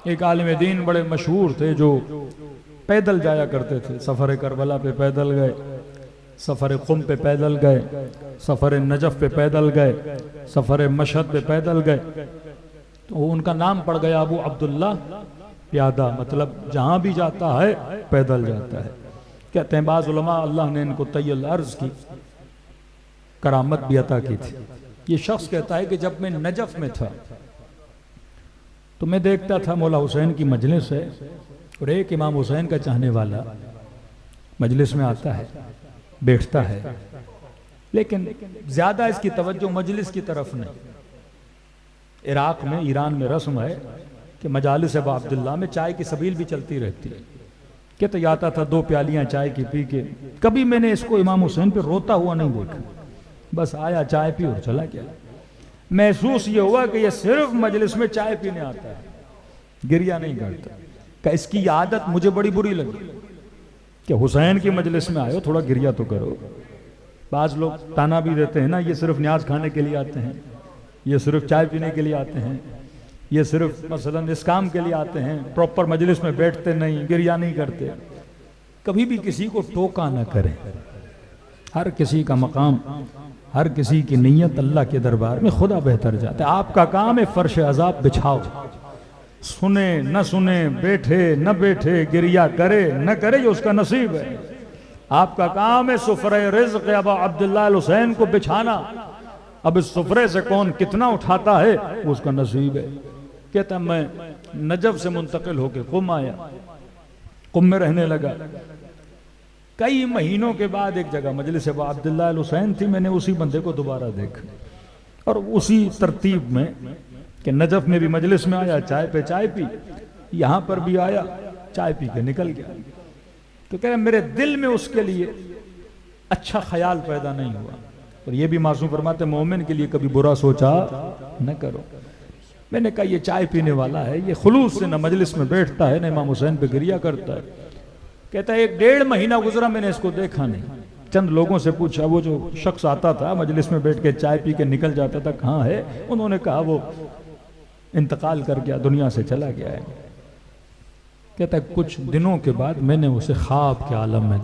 ایک عالم دین بڑے مشہور تھے جو پیدل جایا کرتے تھے، سفر کربلا پہ پیدل گئے، سفر قم پہ پیدل گئے، سفر نجف پہ پیدل گئے، سفر مشہد پہ پیدل گئے، تو ان کا نام پڑ گیا ابو عبداللہ پیادہ، مطلب جہاں بھی جاتا ہے پیدل جاتا ہے۔ کہتے ہیں بعض علماء اللہ نے ان کو طی الارض کی کرامت بھی عطا کی تھی۔ یہ شخص کہتا ہے کہ جب میں نجف میں تھا تو میں دیکھتا تھا مولا حسین کی مجلس ہے اور ایک امام حسین کا چاہنے والا مجلس میں آتا ہے، بیٹھتا ہے، لیکن زیادہ اس کی توجہ مجلس کی طرف نہیں۔ عراق میں، ایران میں رسم ہے کہ مجالس ابو عبداللہ میں چائے کی سبیل بھی چلتی رہتی ہے۔ کہتے ہی آتا تھا 2 پیالیاں چائے کی پی کے، کبھی میں نے اس کو امام حسین پہ روتا ہوا نہیں دیکھا، بس آیا چائے پی اور چلا گیا۔ محسوس یہ ہوا کہ یہ صرف مجلس میں چائے پینے آتا ہے، گریہ نہیں کرتا۔ کہ اس کی عادت مجھے بڑی بری لگی کہ حسین کی مجلس میں آئے ہو، تھوڑا گریہ تو کرو۔ بعض لوگ تانا بھی دیتے ہیں نا، یہ صرف نیاز کھانے کے لیے آتے ہیں، یہ صرف چائے پینے کے لیے آتے ہیں، یہ صرف مثلا اس کام کے لیے آتے ہیں، پراپر مجلس میں بیٹھتے نہیں، گریہ نہیں کرتے۔ کبھی بھی کسی کو ٹوکا نہ کریں، ہر کسی کا مقام، ہر کسی کی نیت اللہ کے دربار میں خدا بہتر جاتا ہے۔ آپ کا کام ہے فرش عذاب بچھاؤ، سنے نہ سنے، بیٹھے نہ بیٹھے، گریہ کرے نہ کرے، یہ اس کا نصیب ہے۔ آپ کا کام ہے سفرہ رزق ابو عبداللہ الحسین کو بچھانا، اب اس سفرے سے کون کتنا اٹھاتا ہے وہ اس کا نصیب ہے۔ کہتا میں نجف سے منتقل ہو کے قم آیا، قم میں رہنے لگا۔ کئی مہینوں کے بعد ایک جگہ مجلس ابو عبداللہ الحسین تھی، میں نے اسی بندے کو دوبارہ دیکھا، اور اسی ترتیب میں کہ نجف میں بھی مجلس میں آیا، چائے پہ چائے پی، یہاں پر بھی آیا، چائے پی کے نکل گیا۔ تو کہہ رہے میرے دل میں اس کے لیے اچھا خیال پیدا نہیں ہوا، اور یہ بھی معصوم فرماتے مومن کے لیے کبھی برا سوچا نہ کرو۔ میں نے کہا یہ چائے پینے والا ہے، یہ خلوص سے نہ مجلس میں بیٹھتا ہے نہ امام حسین پہ گریہ کرتا ہے۔ کہتا ہے 1.5 مہینہ گزرا میں نے اس کو دیکھا نہیں۔ چند لوگوں سے پوچھا، وہ جو شخص آتا تھا مجلس میں بیٹھ کے چائے پی کے نکل جاتا تھا کہاں ہے؟ انہوں نے کہا وہ انتقال کر گیا، دنیا سے چلا گیا ہے۔ کہتا ہے کچھ دنوں کے بعد میں نے اسے خواب کے عالم میں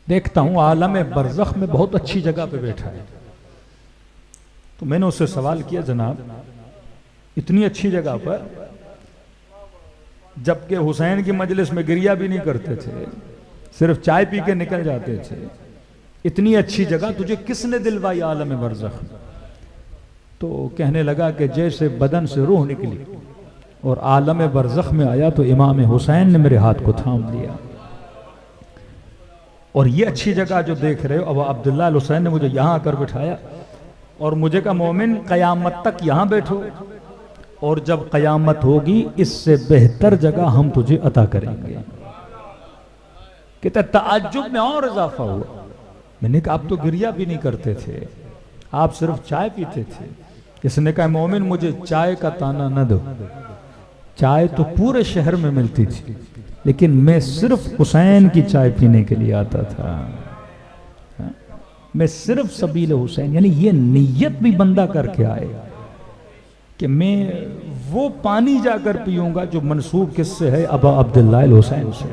دیکھتا ہوں عالم برزخ میں بہت اچھی جگہ پہ بیٹھا ہے۔ تو میں نے اس سے سوال کیا جناب اتنی اچھی جگہ پر، جبکہ حسین کی مجلس میں گریہ بھی نہیں کرتے تھے، صرف چائے پی کے نکل جاتے تھے، اتنی اچھی جگہ تجھے کس نے دلوائی عالم برزخ؟ تو کہنے لگا کہ جیسے بدن سے روح نکلی اور عالم برزخ میں آیا تو امام حسین نے میرے ہاتھ کو تھام لیا، اور یہ اچھی جگہ جو دیکھ رہے ہو ابو عبداللہ الحسین نے مجھے یہاں کر بٹھایا، اور مجھے کہا مومن قیامت تک یہاں بیٹھو، اور جب قیامت ہوگی اس سے بہتر جگہ ہم تجھے عطا کریں گے۔ کہتا تعجب میں اور اضافہ ہوا، میں نے کہا آپ تو گریہ بھی نہیں کرتے تھے، آپ صرف چائے پیتے تھے۔ اس نے کہا مومن مجھے چائے کا تانا نہ دو، چائے تو پورے شہر میں ملتی تھی، لیکن میں صرف حسین کی چائے پینے کے لیے آتا تھا، میں صرف سبیل حسین، یعنی یہ نیت بھی بندہ کر کے آئے کہ میں وہ پانی جا کر پیوں گا جو منسوب کس سے ہے؟ ابو عبداللہ الحسین سے۔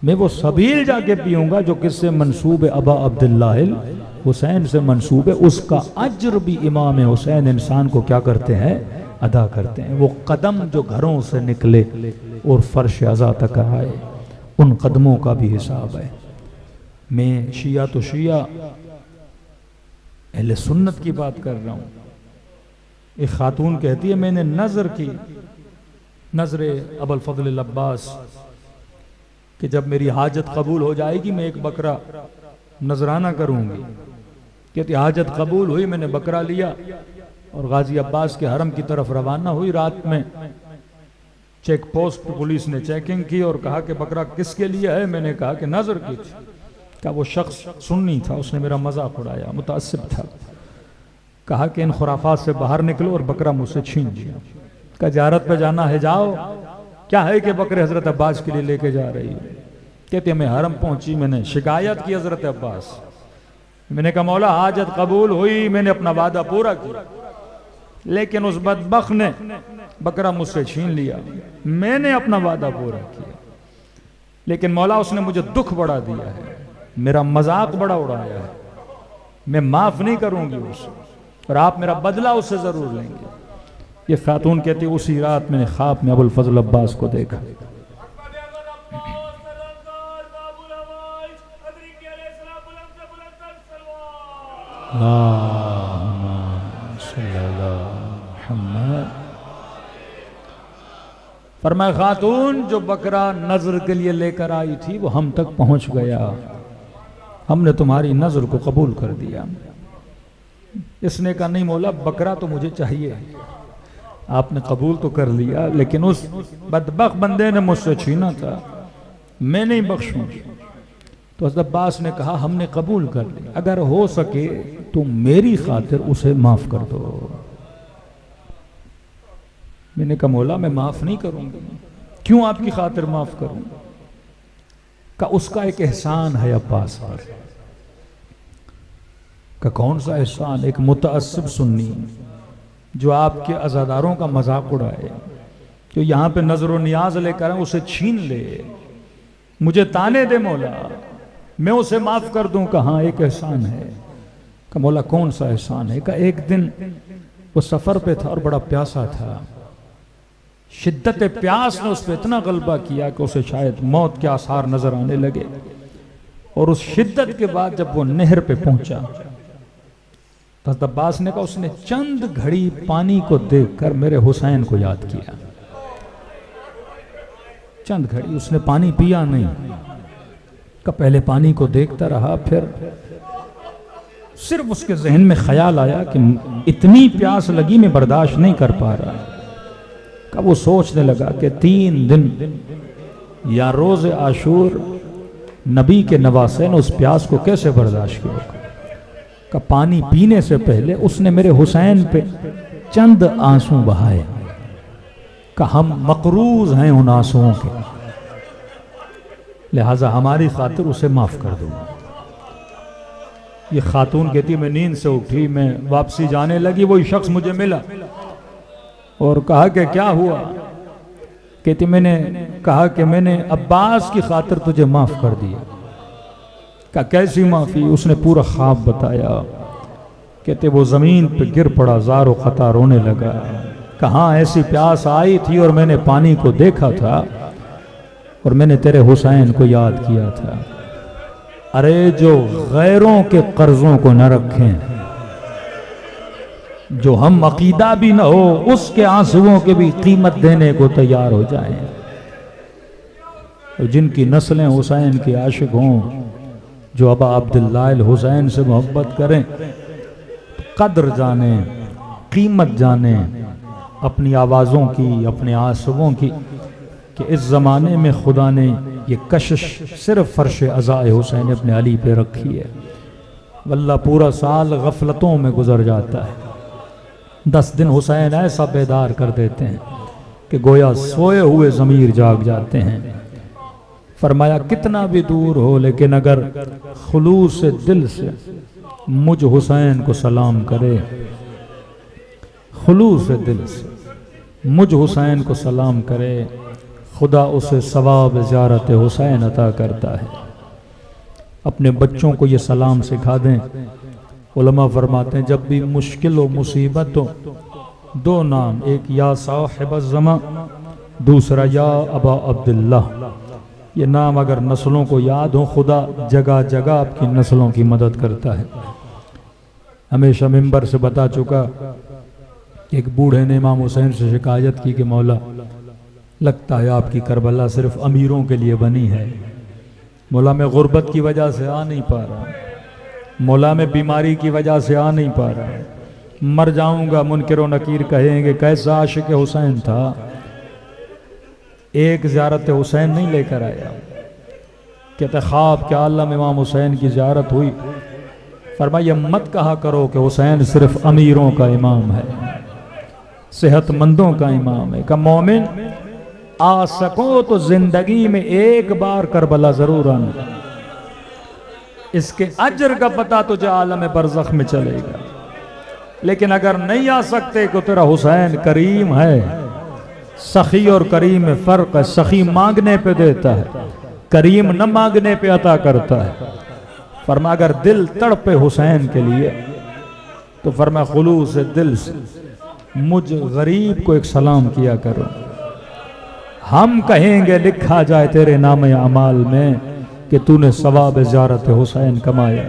میں وہ سبیل جا کے پیوں گا جو کس سے منسوب ہے؟ ابو عبداللہ الحسین سے منسوب ہے۔ اس کا اجر بھی امام حسین انسان کو کیا کرتے ہیں؟ ادا کرتے ہیں۔ وہ قدم جو گھروں سے نکلے اور فرش عزا تک آئے، ان قدموں کا بھی حساب ہے۔ میں شیعہ تو شیعہ اہل سنت کی بات کر رہا ہوں۔ ایک خاتون کہتی ہے میں نے نظر کی، نظر ابو الفضل العباس، کہ جب میری حاجت قبول ہو جائے گی میں ایک بکرا نذرانہ کروں گی۔ کہتی حاجت قبول ہوئی، میں نے بکرا لیا اور غازی عباس کے حرم کی طرف روانہ ہوئی۔ رات میں چیک پوسٹ پولیس نے چیکنگ کی اور کہا کہ بکرا کس کے لیے ہے؟ میں نے کہا کہ نظر کی تھی۔ کہا وہ شخص سنی تھا، اس نے میرا مذاق اڑایا، متعصب تھا۔ کہا کہ ان خرافات سے باہر نکلو اور بکرا مجھ سے چھین لیا۔ کہا زیارت پہ جانا ہے جاؤ، کیا ہے کہ بکرے حضرت عباس کے لیے لے کے جا رہی ہے؟ کہتے ہیں میں حرم پہنچی، میں نے شکایت کی حضرت عباس، میں نے کہا مولا حاجت قبول ہوئی، میں نے اپنا وعدہ پورا کیا، لیکن اس بدبخت نے بکرا مجھ سے چھین لیا، میں نے اپنا وعدہ پورا کیا، لیکن مولا اس نے مجھے دکھ بڑا دیا ہے، میرا مذاق بڑا اڑایا ہے، میں معاف نہیں کروں گی اسے، اور آپ میرا بدلہ اس سے ضرور لیں گے۔ یہ خاتون کہتی اسی رات میں نے خواب میں ابو الفضل عباس کو دیکھا۔ فرمایا خاتون جو بکرا نظر کے لیے لے کر آئی تھی وہ ہم تک پہنچ گیا، ہم نے تمہاری نظر کو قبول کر دیا۔ اس نے کہا نہیں مولا بکرا تو مجھے چاہیے، آپ نے قبول تو کر لیا لیکن اس بدبخت بندے نے مجھ سے چھینا تھا، میں نہیں بخشوں۔ تو حضرت عباس نے کہا ہم نے قبول کر لیا، اگر ہو سکے تو میری خاطر اسے معاف کر دو۔ میں نے کہا مولا میں معاف نہیں کروں گا، کیوں آپ کی خاطر معاف کروں گا؟ کہ اس کا ایک احسان ہے عباس پر۔ کہ کون سا احسان؟ ایک متعصب سنی جو آپ کے عزاداروں کا مذاق اڑائے، جو یہاں پہ نظر و نیاز لے کر اسے چھین لے، مجھے تانے دے مولا میں اسے معاف کر دوں۔ کہاں ایک احسان ہے۔ کہ مولا کون سا احسان ہے؟ کہ ایک دن وہ سفر پہ تھا اور بڑا پیاسا تھا، شدت پیاس نے اس پہ اتنا غلبہ کیا کہ اسے شاید موت کے آثار نظر آنے لگے، اور اس شدت کے بعد جب وہ نہر پہ پہنچا تو حضرت عباس نے کہا اس نے چند گھڑی پانی کو دیکھ کر میرے حسین کو یاد کیا۔ چند گھڑی اس نے پانی پیا نہیں، کہ پہلے پانی کو دیکھتا رہا، پھر صرف اس کے ذہن میں خیال آیا کہ اتنی پیاس لگی میں برداشت نہیں کر پا رہا۔ کہ وہ سوچنے لگا کہ 3 دن یا روز عاشور نبی کے نواسے نے اس پیاس کو کیسے برداشت کیا ہوگا۔ کہ پانی پینے سے پہلے اس نے میرے حسین پہ چند آنسو بہائے، کہ ہم مقروض ہیں ان آنسوؤں کے، لہٰذا ہماری خاطر اسے معاف کر دوں۔ یہ خاتون کہتی میں نیند سے اٹھی، میں واپسی جانے لگی، وہی شخص مجھے ملا اور کہا کہ کیا ہوا؟ کہتی میں نے کہا کہ میں نے عباس کی خاطر تجھے معاف کر دیا۔ کہ کیسی معافی؟ اس نے پورا خواب بتایا۔ کہتے وہ زمین پہ گر پڑا، زار و خطا رونے لگا۔ کہاں ایسی پیاس آئی تھی اور میں نے پانی کو دیکھا تھا اور میں نے تیرے حسین کو یاد کیا تھا۔ ارے جو غیروں کے قرضوں کو نہ رکھیں، جو ہم عقیدہ بھی نہ ہو اس کے آنسوؤں کے بھی قیمت دینے کو تیار ہو جائیں، اور جن کی نسلیں حسین کے عاشق ہوں، جو ابا عبداللہ الحسین سے محبت کریں، قدر جانیں، قیمت جانیں اپنی آوازوں کی، اپنے آنسوؤں کی، کہ اس زمانے میں خدا نے یہ کشش صرف فرش عزائے حسین ابن علی پہ رکھی ہے، واللہ پورا سال غفلتوں میں گزر جاتا ہے، 10 دن حسین ایسا بیدار کر دیتے ہیں کہ گویا سوئے ہوئے ضمیر جاگ جاتے ہیں۔ فرمایا کتنا بھی دور ہو لیکن اگر خلوص دل سے مجھ حسین کو سلام کرے، خلوص دل سے مجھ حسین کو سلام کرے، خدا اسے ثواب زیارت حسین عطا کرتا ہے۔ اپنے بچوں کو یہ سلام سکھا دیں۔ علماء فرماتے ہیں جب بھی مشکل و مصیبت ہو، 2 نام، ایک یا صاحب الزمان، دوسرا یا ابا عبداللہ، یہ نام اگر نسلوں کو یاد ہو، خدا جگہ جگہ آپ کی نسلوں کی مدد کرتا ہے۔ ہمیشہ منبر سے بتا چکا کہ ایک بوڑھے نے امام حسین سے شکایت کی کہ مولا لگتا ہے آپ کی کربلا صرف امیروں کے لیے بنی ہے، مولا میں غربت کی وجہ سے آ نہیں پا رہا، مولا میں بیماری کی وجہ سے آ نہیں پا رہا، مر جاؤں گا، منکر و نکیر کہیں گے کیسا عاشق حسین تھا، ایک زیارت حسین نہیں لے کر آیا۔ کہتے خواب کے عالم امام حسین کی زیارت ہوئی، فرمایا مت کہا کرو کہ حسین صرف امیروں کا امام ہے، صحت مندوں کا امام ہے، کہ مومن آ سکو تو زندگی میں ایک بار کربلا ضرور آنا، اس کے اجر کا پتہ تجھے عالم برزخ میں چلے گا۔ لیکن اگر نہیں آ سکتے کہ تیرا حسین کریم ہے. سخی اور کریم میں فرق ہے. سخی مانگنے پہ دیتا ہے, کریم نہ مانگنے پہ عطا کرتا ہے. فرما اگر دل تڑپے حسین کے لیے تو فرما خلوص دل سے مجھ غریب کو ایک سلام کیا کرو. ہم کہیں گے لکھا جائے تیرے نام اعمال میں کہ تو نے ثواب زیارت حسین کمایا.